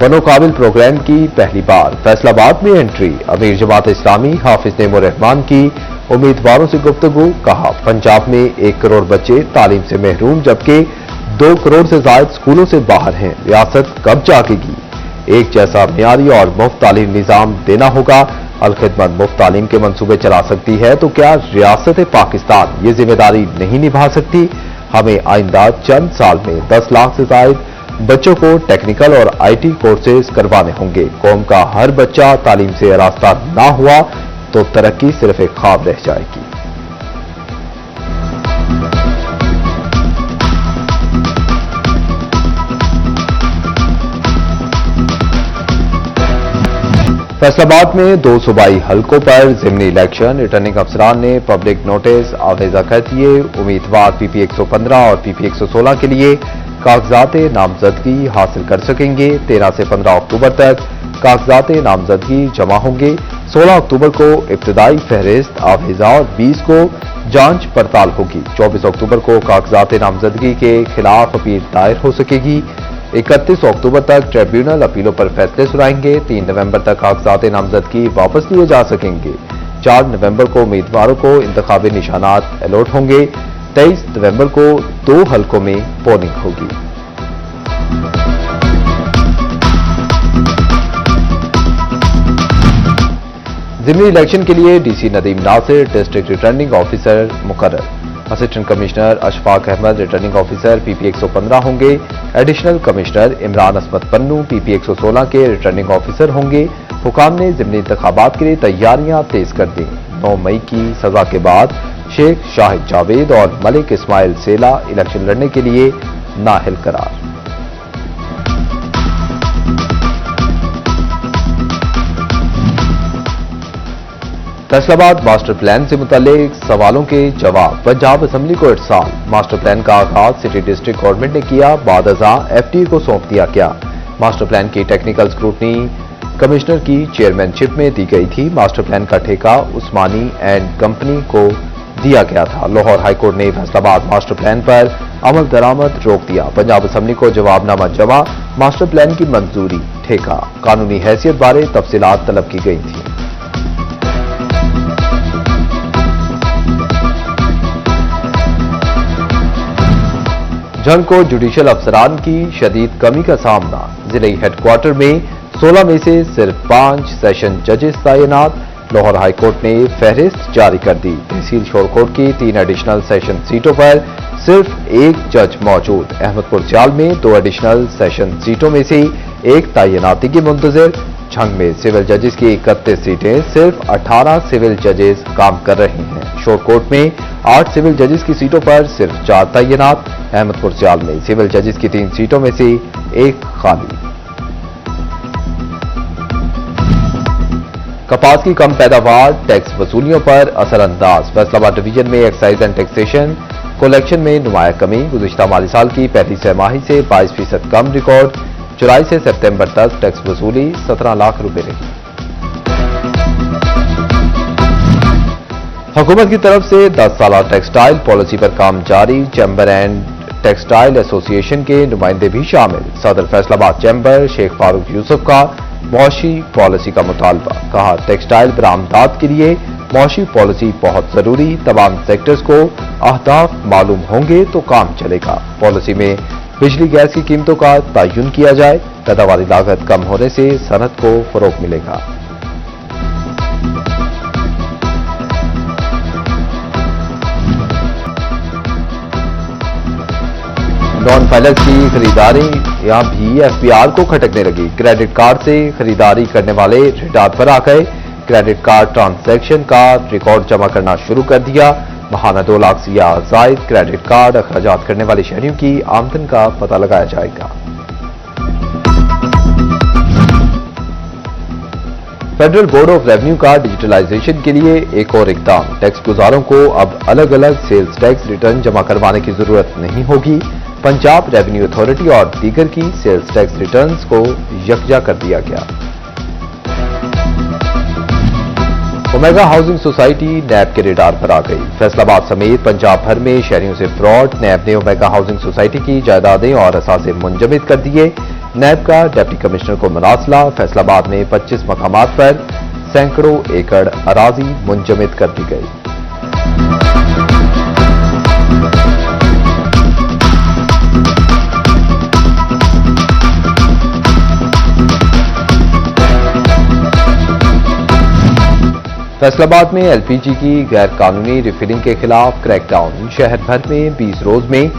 मनोकाबिल programme की पहली बार फैसलाबाद में एंट्री। अमीर जमात इस्लामी हाफिज नेमुर रहमान की उम्मीदवारों से गुफ्तगू। कहा, पंजाब में 1 करोड़ बच्चे तालीम से महरूम, जबकि 2 करोड़ से ज्यादा स्कूलों से बाहर हैं। रियासत कब जागेगी? एक जैसा मियारी और मुफ्त तालीम निजाम देना होगा। अलखिदमत मुफ्त तालीम के मंसूबे चला सकती है, तो क्या रियासत पाकिस्तान ये जिम्मेदारी नहीं निभा सकती? हमें आइंदा चंद साल में 10 लाख से ज्यादा बच्चों को टेक्निकल और आईटी कोर्सेज करवाने होंगे। कौम का हर बच्चा तालीम से आरास्ता ना हुआ तो तरक्की सिर्फ एक ख्वाब रह जाएगी। फैसलाबाद में 2 सूबाई हलकों पर ज़िमनी इलेक्शन। रिटर्निंग अफसरान ने पब्लिक नोटिस आवेजा कर दिए। उम्मीदवार पीपी 115 और पीपी 116 के लिए कागजात नामजदगी हासिल कर सकेंगे। 13 से 15 अक्टूबर तक कागजात नामजदगी जमा होंगे। 16 अक्टूबर को इब्तिदाई फहरिस्त आवेजा और 20 को जांच पड़ताल होगी। 24 अक्टूबर को कागजात नामजदगी के खिलाफ अपील दायर हो सकेगी। 31 अक्टूबर तक ट्रिब्यूनल अपीलों पर फैसले सुनाएंगे। 3 नवंबर तक कागजात नामजदगी वापस लिए जा सकेंगे। 4 नवंबर को उम्मीदवारों को इंतखाबी निशानात अलॉट होंगे। 23 नवंबर को 2 हलकों में पोलिंग होगी। ज़िमनी इलेक्शन के लिए DC Nadeem Nasir district returning officer मुकर्रर। Assistant commissioner Ashfaq Ahmed returning officer PP 115 होंगे। एडिशनल कमिश्नर इमरान असमत पन्नू पीपी 116 के रिटर्निंग ऑफिसर होंगे। हुकाम ने ज़िमनी इंतखाबात के लिए तैयारियां तेज कर दी। 9 मई की सजा के बाद शेख शाहिद जावेद और मलिक इस्माइल सेला इलेक्शन लड़ने के लिए नाअहल करार। फैसलाबाद मास्टर प्लान से मुतल्लिक सवालों के जवाब पंजाब असेंबली को इरसाल। मास्टर प्लान का आगाज सिटी डिस्ट्रिक्ट गवर्नमेंट ने किया, बाद अज़ा एफटीए को सौंप दिया गया। मास्टर प्लान की टेक्निकल स्क्रूटनी कमिश्नर की चेयरमैनशिप में दी गई थी। मास्टर प्लान का ठेका उस्मानी एंड कंपनी को दिया गया था। लाहौर हाईकोर्ट ने फैसलाबाद मास्टर प्लान पर अमल दरामद रोक दिया। पंजाब असेंबली को जवाबनामा जमा। मास्टर प्लान की मंजूरी, ठेका, कानूनी हैसियत बारे तफसीलात तलब की गई थी। जंग को जुडिशल अफसरान की शदीद कमी का सामना। जिले हेडक्वार्टर में 16 में से सिर्फ 5 सेशन जजेस तैनात। लाहौर हाईकोर्ट ने फहरिस्त जारी कर दी। तहसील शोरकोट की 3 एडिशनल सेशन सीटों पर सिर्फ 1 जज मौजूद। अहमदपुर सियाल में 2 एडिशनल सेशन सीटों में से 1 तैनाती की मुंतजर। झंग में सिविल जजेस की 31 सीटें, सिर्फ 18 सिविल जजेस काम कर रहे हैं। शोरकोट में 8 सिविल जजेस की सीटों पर सिर्फ 4 तैनात। अहमदपुर सियाल में सिविल जजेस की 3 सीटों में से 1 खाली। कपास की कम पैदावार टैक्स वसूलियों पर असरअंदाज। फैसलाबाद डिवीजन में एक्साइज एंड टैक्सेशन कलेक्शन में नुमाया कमी। गुज़िश्ता माली साल की पहली छमाही से 22% कम रिकॉर्ड। जुलाई से सितंबर तक टैक्स वसूली 17 लाख रुपए रही। हुकूमत की तरफ से 10 साला टेक्सटाइल पॉलिसी पर काम जारी। चैम्बर एंड टेक्सटाइल एसोसिएशन के नुमाइंदे भी शामिल। सदर फैसलाबाद चैम्बर शेख फारूक यूसुफ का मुआशी पॉलिसी का मुतालबा। कहा, टेक्सटाइल बरामदात के लिए मुआशी पॉलिसी बहुत जरूरी। तमाम सेक्टर्स को अहदाफ मालूम होंगे तो काम चलेगा। पॉलिसी में बिजली गैस की कीमतों का तयन किया जाए। पैदावारी लागत कम होने से सनत को फरोग मिलेगा। नॉन फाइनेंस की खरीदारी यहां भी एफपीआर को खटकने लगी। क्रेडिट कार्ड से खरीदारी करने वाले रिटार पर आ गए। क्रेडिट कार्ड ट्रांजैक्शन का रिकॉर्ड जमा करना शुरू कर दिया। महाना 2 लाख से या जायद क्रेडिट कार्ड अखराजात करने वाले शहरियों की आमदन का पता लगाया जाएगा। फेडरल बोर्ड ऑफ रेवेन्यू का डिजिटलाइजेशन के लिए एक और इकदाम। टैक्स गुजारों को अब अलग अलग सेल्स टैक्स रिटर्न जमा करवाने की जरूरत नहीं होगी। पंजाब रेवेन्यू अथॉरिटी और दीगर की सेल्स टैक्स रिटर्न्स को यकजा कर दिया गया। ओमेगा हाउसिंग सोसाइटी नैब के रेडार पर आ गई। फैसलाबाद समेत पंजाब भर में शहरियों से फ्रॉड। नैब ने ओमेगा हाउसिंग सोसाइटी की जायदादें और असासे मुंजमद कर दिए। नैब का डिप्टी कमिश्नर को मुनासला। फैसलाबाद में 25 मकामात पर सैकड़ों एकड़ अराजी मुंजमद कर दी गई। फैसलाबाद में एलपीजी की गैर कानूनी रिफिलिंग के खिलाफ क्रैकडाउन। शहर भर में 20 रोज में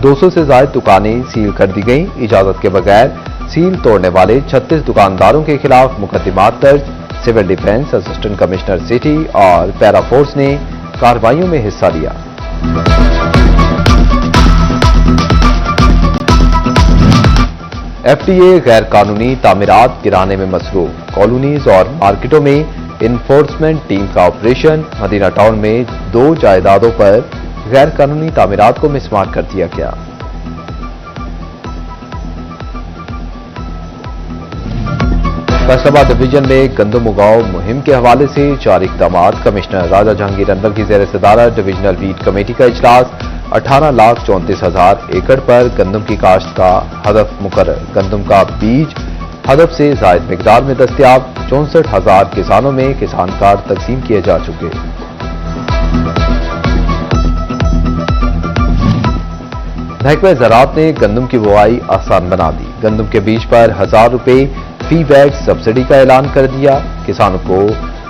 200 से ज्यादा दुकानें सील कर दी गईं। इजाजत के बगैर सील तोड़ने वाले 36 दुकानदारों के खिलाफ मुकदमात दर्ज। Civil defence, assistant commissioner city और पैरा फोर्स ने कार्रवाइयों में हिस्सा लिया। एफडीए गैर कानूनी तामीरात गिराने में मसरूफ। कॉलोनीज और मार्केटों में इन्फोर्समेंट टीम का ऑपरेशन। मदीना टाउन में 2 जायदादों पर गैर कानूनी तामीरात को मिसमार कर दिया गया। फैसलाबाद डिवीजन में गंदम उगाओ मुहिम के हवाले से जारी इक़दामात। कमिश्नर राजा जहांगीर अनवर की ज़ेर सदारत डिवीजनल वीट कमेटी का इजलास। 18,34,000 एकड़ पर गंदम की काश्त का हदफ मुकर्रर। गंदम का बीज हदफ से जायद मिकदार में दस्तयाब। 64,000 किसानों में किसान कार्ड तकसीम किए जा चुके। महकमा ज़राअत ने गंदम की बुआई आसान बना दी। गंदम के बीज पर 1,000 रुपए फी बैग सब्सिडी का ऐलान कर दिया। किसानों को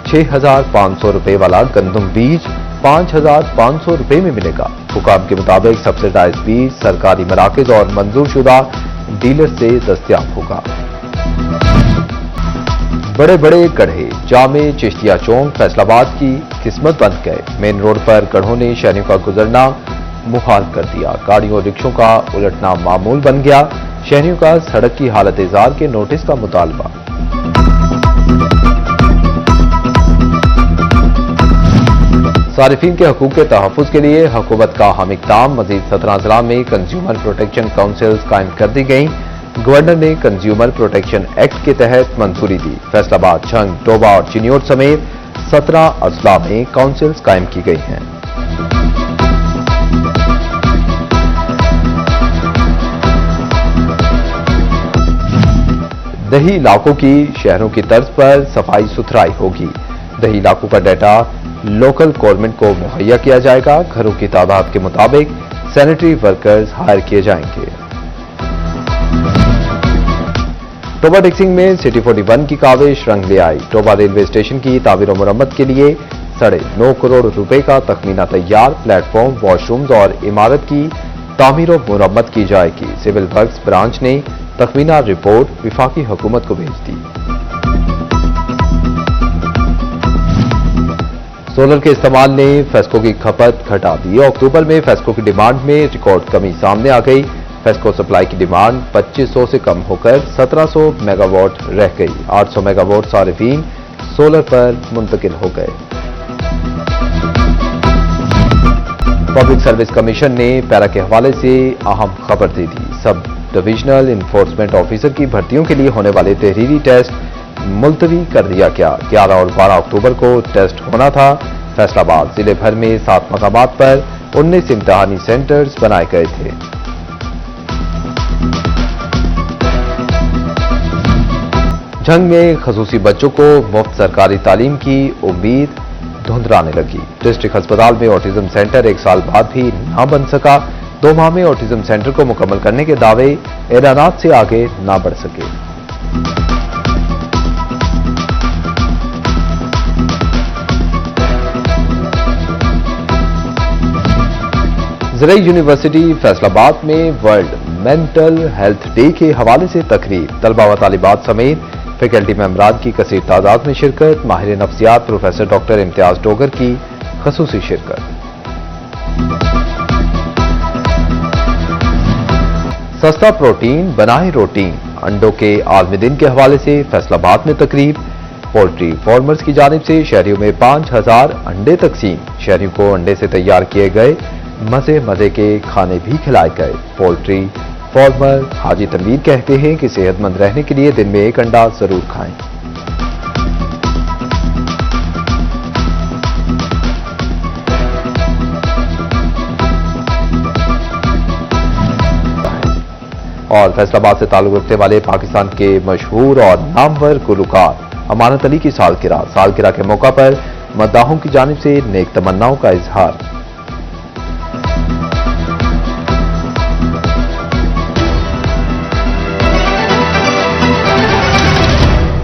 6,500 रुपए वाला गंदम बीज 5,500 रुपए में मिलेगा। हुकाम के मुताबिक सब्सिडाइज बीज सरकारी मराकज और मंजूरशुदा डीलर से दस्तयाब होगा। बड़े बड़े गड्ढे जामे चिश्तिया चौक फैसलाबाद की किस्मत बन गए। मेन रोड पर गड्ढों ने शहरियों का गुजरना मुहाल कर दिया। गाड़ियों और रिक्शों का उलटना मामूल बन गया। शहरियों का सड़क की हालत इजार के नोटिस का मुतालबा। सारिफीन के हकूक के तहफ़्फ़ुज़ के लिए हुकूमत का अहम इक़दाम। मज़ीद 17 जिला में कंज्यूमर प्रोटेक्शन काउंसिल्स कायम कर दी गईं। गवर्नर ने कंज्यूमर प्रोटेक्शन एक्ट के तहत मंजूरी दी। फैसलाबाद, छंग, डोबा और चिन्योट समेत 17 अजला में काउंसिल्स कायम की गई हैं। दही इलाकों की शहरों की तर्ज पर सफाई सुथराई होगी। दही इलाकों का डाटा लोकल गवर्नमेंट को मुहैया किया जाएगा। घरों की तादाद के मुताबिक सैनिटरी वर्कर्स हायर किए जाएंगे। टोबा डिक्सिंग में सिटी 41 की काविश रंग ले आई। टोबा रेलवे स्टेशन की तामीर और मुरम्मत के लिए 9.5 करोड़ रुपए का तखमीना तैयार। प्लेटफॉर्म, वॉशरूम्स और इमारत की तामीर और मुरम्मत की जाएगी। सिविल वर्क्स ब्रांच ने तखमीना रिपोर्ट विफाकी हुकूमत को भेज दी। सोलर के इस्तेमाल ने फेस्को की खपत घटा दी। अक्टूबर में फेस्को की डिमांड में रिकॉर्ड कमी सामने आ गई। फेस्को सप्लाई की डिमांड 2500 से कम होकर 1700 मेगावाट रह गई। 800 मेगावाट सारिफीन सोलर पर मुंतकिल हो गए। पब्लिक सर्विस कमीशन ने पैरा के हवाले से अहम खबर दे दी। सब डिविजनल इन्फोर्समेंट ऑफिसर की भर्तियों के लिए होने वाले तहरीरी टेस्ट मुलतवी कर दिया गया। 11 और 12 अक्टूबर को टेस्ट होना था। फैसलाबाद जिले भर में 7 मकामात पर 19 इम्तिहानी सेंटर्स बनाए गए थे। झंग में खसूसी बच्चों को मुफ्त सरकारी तालीम की उम्मीद धुंधलाने लगी। डिस्ट्रिक्ट अस्पताल में ऑटिज्म सेंटर 1 साल बाद भी न बन सका। 2 माह में ऑटिज्म सेंटर को मुकम्मल करने के दावे ऐलानात से आगे न बढ़ सके। ज़रई यूनिवर्सिटी फैसलाबाद में वर्ल्ड मेंटल हेल्थ डे के हवाले से तकरीब। तलबा व तालिबात समेत फैकल्टी मेंबरान की कसीर तादाद में शिरकत। माहिर नफ्सियात प्रोफेसर डॉक्टर इम्तियाज डोगर की खसूसी शिरकत। सस्ता प्रोटीन बनाए रोटीन। अंडों के आलमी दिन के हवाले से फैसलाबाद में तकरीब। पोल्ट्री फार्मर्स की जानिब से शहरियों में 5000 अंडे तकसीम। शहरियों को अंडे से तैयार किए गए मजे मजे के खाने भी खिलाए गए। पोल्ट्री फार्मर हाजी तनवीर कहते हैं कि सेहतमंद रहने के लिए दिन में 1 अंडा जरूर खाएं। और फैसलाबाद से ताल्लुक रखने वाले पाकिस्तान के मशहूर और नामवर गुलकार अमानत अली की सालगिरह के मौका पर मद्दाहों की जानिब से नेक तमन्नाओं का इजहार।